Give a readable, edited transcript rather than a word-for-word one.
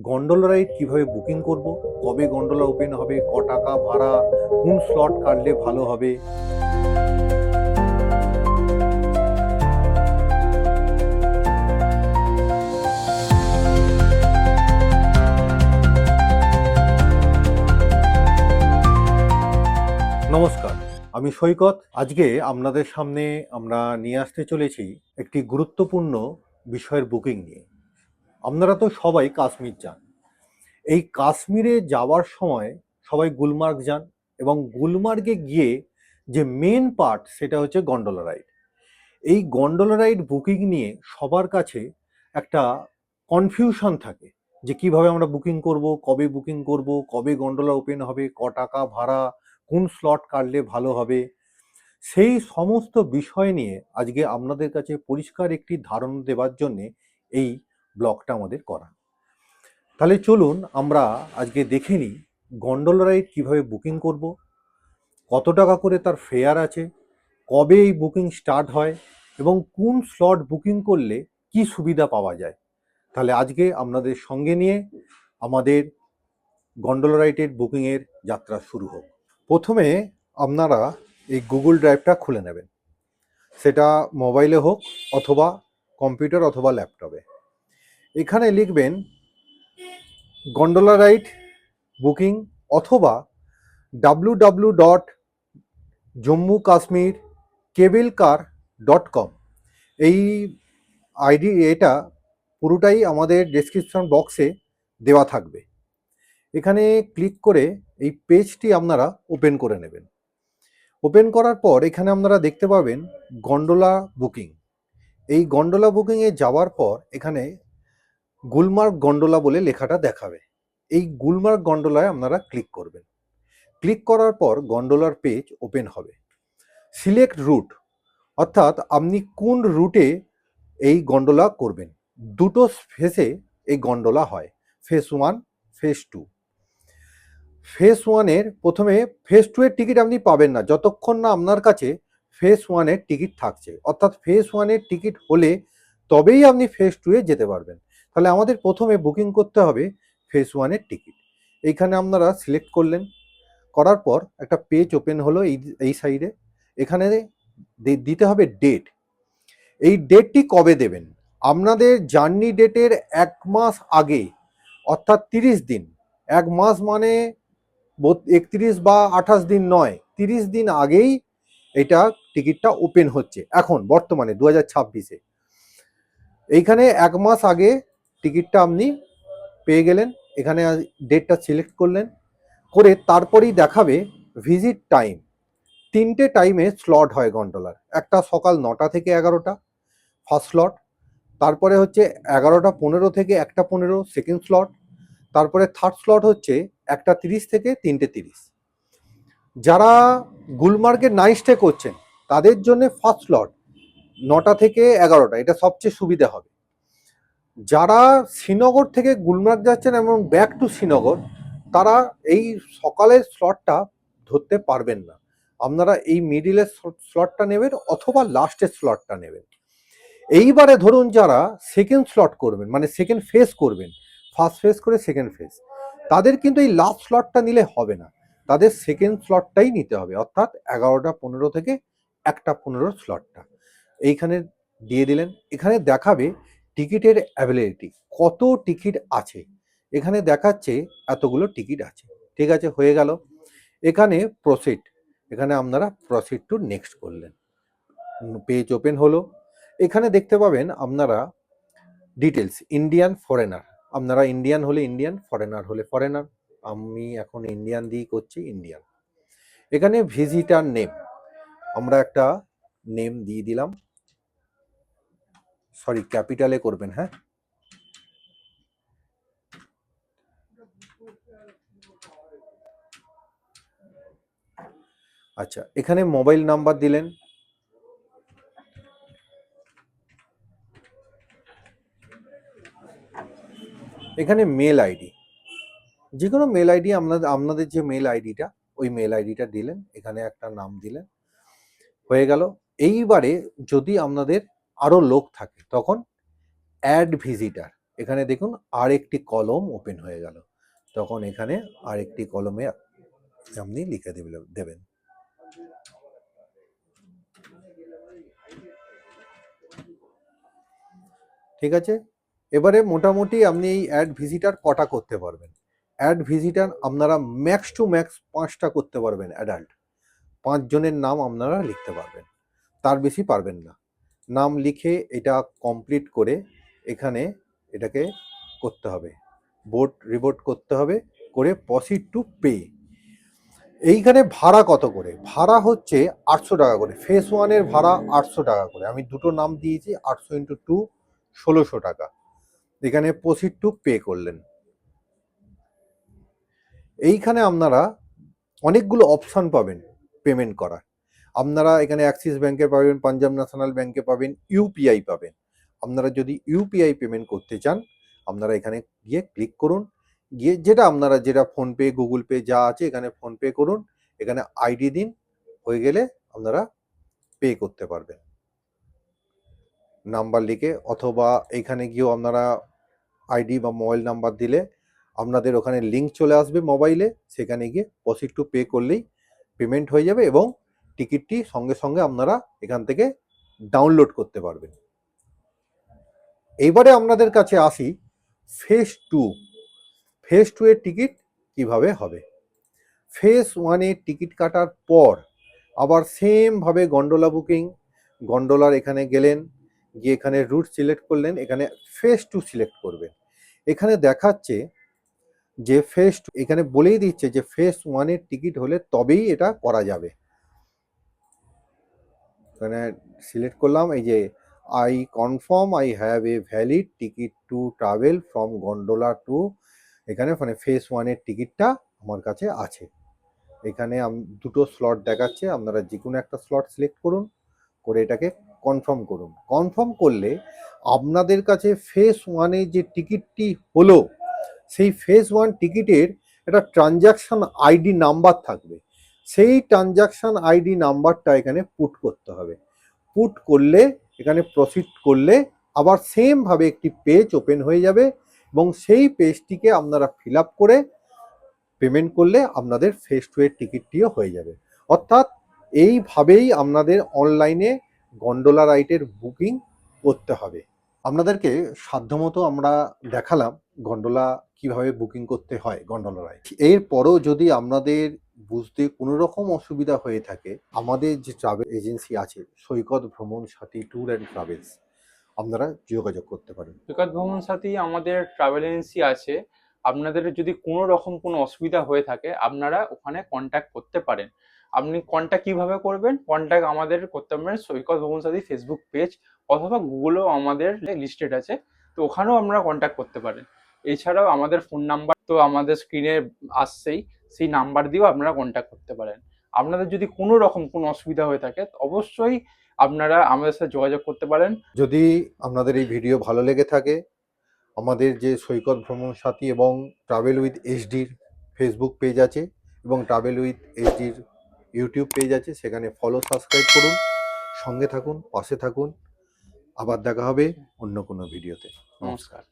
Gondola ride কীভাবে booking করব, কবে গন্ডোলা ওপেন হবে, ক টাকা ভাড়া, কোন স্লট কাটলে ভালো হবে। নমস্কার, আমি সৈকত। আজকে আপনাদের সামনে আমরা নিয়ে আসতে চলেছি একটি গুরুত্বপূর্ণ বিষয়ের বুকিং নিয়ে। আপনারা তো সবাই কাশ্মীর যান। এই কাশ্মীরে যাওয়ার সময় সবাই গুলমার্গ যান, এবং গুলমার্গে গিয়ে যে মেন পার্ট সেটা হচ্ছে গন্ডোলা রাইড। এই গন্ডোলা রাইড বুকিং নিয়ে সবার কাছে একটা কনফিউশন থাকে যে কিভাবে আমরা বুকিং করব, কবে বুকিং করব, কবে গন্ডোলা ওপেন হবে, ক টাকা ভাড়া, কোন স্লট কাটলে ভালো হবে। সেই সমস্ত বিষয় নিয়ে আজকে আপনাদের কাছে পরিষ্কার একটি ধারণা দেওয়ার জন্যে এই ব্লগটা আমাদের করা। তাহলে চলুন আমরা আজকে দেখে নিই গন্ডোলা রাইড কীভাবে বুকিং করব, কত টাকা করে তার ফেয়ার আছে, কবে এই বুকিং স্টার্ট হয়, এবং কোন স্লট বুকিং করলে কি সুবিধা পাওয়া যায়। তাহলে আজকে আপনাদের সঙ্গে নিয়ে আমাদের গন্ডোলা রাইডের বুকিংয়ের যাত্রা শুরু হোক। প্রথমে আপনারা এই গুগল ড্রাইভটা খুলে নেবেন, সেটা মোবাইলে হোক অথবা কম্পিউটার অথবা ল্যাপটপে। এখানে লিখবেন গন্ডোলা রাইড বুকিং অথবা www.jammuKashmirCableCar.com। এই আইডি এটা পুরোটাই আমাদের ডেসক্রিপশন বক্সে দেওয়া থাকবে। এখানে ক্লিক করে এই পেজটি আপনারা ওপেন করে নেবেন। ওপেন করার পর এখানে আপনারা দেখতে পাবেন গন্ডোলা বুকিং। এই গন্ডোলা বুকিংয়ে যাওয়ার পর এখানে গুলমার্গ গন্ডোলা বলে লেখাটা দেখাবে। এই গুলমার্গ গন্ডোলায় আপনারা ক্লিক করবেন। ক্লিক করার পর গন্ডোলার পেজ ওপেন হবে। সিলেক্ট রুট, অর্থাৎ আপনি কোন রুটে এই গন্ডোলা করবেন। দুটো ফেসে এই গন্ডোলা হয়, ফেস 1, ফেস 2। ফেস 1-এর প্রথমে ফেস 2 এর টিকিট আপনি পাবেন না যতক্ষণ না আপনার কাছে ফেস 1-এর টিকিট থাকছে, অর্থাৎ ফেস 1-এর টিকিট হলে তবেই আপনি ফেস 2-এ যেতে পারবেন। তাহলে আমাদের প্রথমে বুকিং করতে হবে ফেস 1-এর টিকিট। এইখানে আপনারা সিলেক্ট করলেন, করার পর একটা পেজ ওপেন হলো এই সাইডে। এখানে দিতে হবে ডেট। এই ডেটটি কবে দেবেন? আপনাদের জার্নি ডেটের 1 মাস আগে, অর্থাৎ 30 দিন। 1 মাস মানে 31 বা 28 দিন নয়, 30 দিন আগেই এটা টিকিটটা ওপেন হচ্ছে এখন বর্তমানে 2026-এ। এইখানে 1 মাস আগে টিকিটটা আপনি পেয়ে গেলেন। এখানে ডেটটা সিলেক্ট করলেন, করে তারপরেই দেখাবে ভিজিট টাইম। 3টে টাইমে স্লট হয় গন্ডোলার। একটা সকাল 9টা থেকে 11টা ফার্স্ট স্লট, তারপরে হচ্ছে 11টা 15 থেকে 1টা 15 সেকেন্ড স্লট, তারপরে থার্ড স্লট হচ্ছে 1টা 30 থেকে 3টে 30। যারা গুলমার্গে নাইট স্টে করছেন তাদের জন্য ফার্স্ট স্লট 9টা থেকে 11টা, এটা সবচেয়ে সুবিধা হবে। যারা শ্রীনগর থেকে গুলমার্গ যাচ্ছেন এবং ব্যাক টু শ্রীনগর, তারা এই সকালের স্লটটা ধরতে পারবেন না। আপনারা এই মিডিলের স্লটটা নেবেন অথবা লাস্টের স্লটটা নেবেন। এইবারে ধরুন যারা সেকেন্ড স্লট করবেন, মানে সেকেন্ড ফেজ করবেন, ফার্স্ট ফেজ করে সেকেন্ড ফেজ, তাদের কিন্তু এই লাস্ট স্লটটা নিলে হবে না, তাদের সেকেন্ড স্লটটাই নিতে হবে, অর্থাৎ 11টা 15 থেকে 1টা 15 স্লটটা এইখানে দিয়ে দিলেন। এখানে দেখাবে টিকিটের অ্যাভেলেবিলিটি, কত টিকিট আছে। এখানে দেখাচ্ছে এতগুলো টিকিট আছে। ঠিক আছে, হয়ে গেল। এখানে প্রসিড, এখানে আপনারা প্রসিড টু নেক্সট করলেন, পেজ ওপেন হলো। এখানে দেখতে পাবেন আপনারা ডিটেলস, ইন্ডিয়ান ফরেনার, আপনারা ইন্ডিয়ান হলে ইন্ডিয়ান, ফরেনার হলে ফরেনার। আমি এখন ইন্ডিয়ান দিয়ে করছি, ইন্ডিয়ান। এখানে ভিজিটার নেম, আমরা একটা নেম দিয়ে দিলাম, সরি ক্যাপিটালে করবেন, হ্যাঁ। আচ্ছা, এখানে মোবাইল নাম্বার দিলেন। এখানে মেল আইডি, যে কোনো মেল আইডি, আপনাদের যে মেল আইডিটা, ওই মেল আইডিটা দিলেন। এখানে একটা নাম দিলেন, হয়ে গেল। এইবারে যদি আপনাদের আরো লোক থাকে তখন অ্যাড ভিজিটার, এখানে দেখুন আরেকটি কলম ওপেন হয়ে গেল। তখন এখানে আরেকটি কলমে আপনি লিখে দেবেন। ঠিক আছে, এবারে মোটামুটি আপনি এই অ্যাড ভিজিটার কটা করতে পারবেন? অ্যাড ভিজিটার আপনারা ম্যাক্স টু ম্যাক্স 5টা করতে পারবেন অ্যাডাল্ট। 5 জনের নাম আপনারা লিখতে পারবেন, তার বেশি পারবেন না। নাম লিখে এটা কমপ্লিট করে এখানে এটাকে করতে হবে, বোর্ড রিবোর্ড করতে হবে, করে প্রসিড টু পে। এইখানে ভাড়া কত করে? ভাড়া হচ্ছে 800 টাকা করে। ফেস 1 এর ভাড়া 800 টাকা করে। আমি দুটো নাম দিয়েছি, 800 ইন্টু 2 1600 টাকা। এখানে প্রসিড টু পে করলেন। এইখানে আপনারা অনেকগুলো অপশান পাবেন পেমেন্ট করার। আপনারা এখানে অ্যাক্সিস ব্যাংকে পাবেন, পাঞ্জাব ন্যাশনাল ব্যাংকে পাবেন, ইউপিআই পাবেন। আপনারা যদি ইউপিআই পেমেন্ট করতে চান, আপনারা এখানে গিয়ে ক্লিক করুন, গিয়ে যেটা ফোনপে, গুগল পে যা আছে এখানে ফোনপে করুন, এখানে আইডি দিন, হয়ে গেলে আপনারা পে করতে পারবেন নাম্বার লিখে, অথবা এখানে গিয়েও আপনারা আইডি বা মোবাইল নাম্বার দিলে আপনাদের ওখানে লিঙ্ক চলে আসবে মোবাইলে, সেখানে গিয়ে প্রসিড টু পে করলেই পেমেন্ট হয়ে যাবে এবং টিকিটটি সঙ্গে সঙ্গে আপনারা এখান থেকে ডাউনলোড করতে পারবেন। এইবারে আপনাদের কাছে আসি ফেজ 2। ফেজ 2 এর টিকিট কিভাবে হবে? ফেজ 1 এর টিকিট কাটার পর আবার সেমভাবে গন্ডোলা বুকিং, গন্ডোলার এখানে গেলেন, গিয়ে এখানে রুট সিলেক্ট করলেন, এখানে ফেজ 2 সিলেক্ট করবেন। এখানে দেখাচ্ছে যে ফেজ 2, এখানে বলেই দিচ্ছে যে ফেজ 1 এর টিকিট হলে তবেই এটা করা যাবে। এখানে সিলেক্ট করলাম, এই যে I confirm I have a valid ticket to travel from gondola to, এখানে মানে ফেজ 1 এর টিকিটটা আমার কাছে আছে। এখানে দুটো স্লট দেখাচ্ছে, আপনারা যে কোনো একটা স্লট সিলেক্ট করুন, করে এটাকে কনফার্ম করুন। কনফার্ম করলে আপনাদের কাছে ফেজ 1 এর যে টিকিটটি হলো, সেই ফেজ 1 টিকিটের একটা ট্রানজাকশন আইডি নাম্বার থাকবে। সেই ট্রানজাকশন আইডি নাম্বারটা এখানে পুট করতে হবে। পুট করলে এখানে প্রসিড করলে আবার সেমভাবে একটি পেজ ওপেন হয়ে যাবে এবং সেই পেজটিকে আপনারা ফিল আপ করে পেমেন্ট করলে আপনাদের ফেজ 2 এর টিকিটটিও হয়ে যাবে। অর্থাৎ এইভাবেই আপনাদের অনলাইনে গন্ডোলা রাইডের বুকিং করতে হবে। আপনাদেরকে সাধ্যমতো আমরা দেখালাম গন্ডোলা কিভাবে বুকিং করতে হয় গন্ডোলা রাইড। এরপরও যদি আপনাদের বুঝতে কোনো রকম অসুবিধা হয়ে থাকে, আমাদের যে ট্রাভেল এজেন্সি আছে সৈকত ভ্রমণ সাথী ট্যুর অ্যান্ড ট্রাভেলস, আপনারা যোগাযোগ করতে পারেন। সৈকত ভ্রমণ সাথী আমাদের ট্রাভেল এজেন্সি আছে। আপনাদের যদি কোনো রকম কোনো অসুবিধা হয়ে থাকে আপনারা ওখানে কন্ট্যাক্ট করতে পারেন। আপনি কন্ট্যাক্ট কিভাবে করবেন? কন্ট্যাক্ট আমাদের করতে পারেন সৈকত ভ্রমণ সাথী ফেসবুক পেজ, অথবা গুগলেও আমাদের লিস্টেড আছে, তো ওখানেও আপনারা কন্ট্যাক্ট করতে পারেন। এছাড়াও আমাদের ফোন নাম্বার তো আমাদের স্ক্রিনে আসছেই, সেই নাম্বার দিয়েও আপনারা কন্ট্যাক্ট করতে পারেন। আপনাদের যদি কোনো রকম কোনো অসুবিধা হয়ে থাকে অবশ্যই আপনারা আমাদের সাথে যোগাযোগ করতে পারেন। যদি আপনাদের এই ভিডিও ভালো লেগে থাকে, আমাদের যে সৈকত ভ্রমণ সাথী এবং ট্রাভেল উইথ এইচডির ফেসবুক পেজ আছে এবং ট্রাভেল উইথ এইচডির ইউটিউব পেজ আছে, সেখানে ফলো সাবস্ক্রাইব করুন, সঙ্গে থাকুন, পাশে থাকুন। আবার দেখা হবে অন্য কোনো ভিডিওতে। নমস্কার।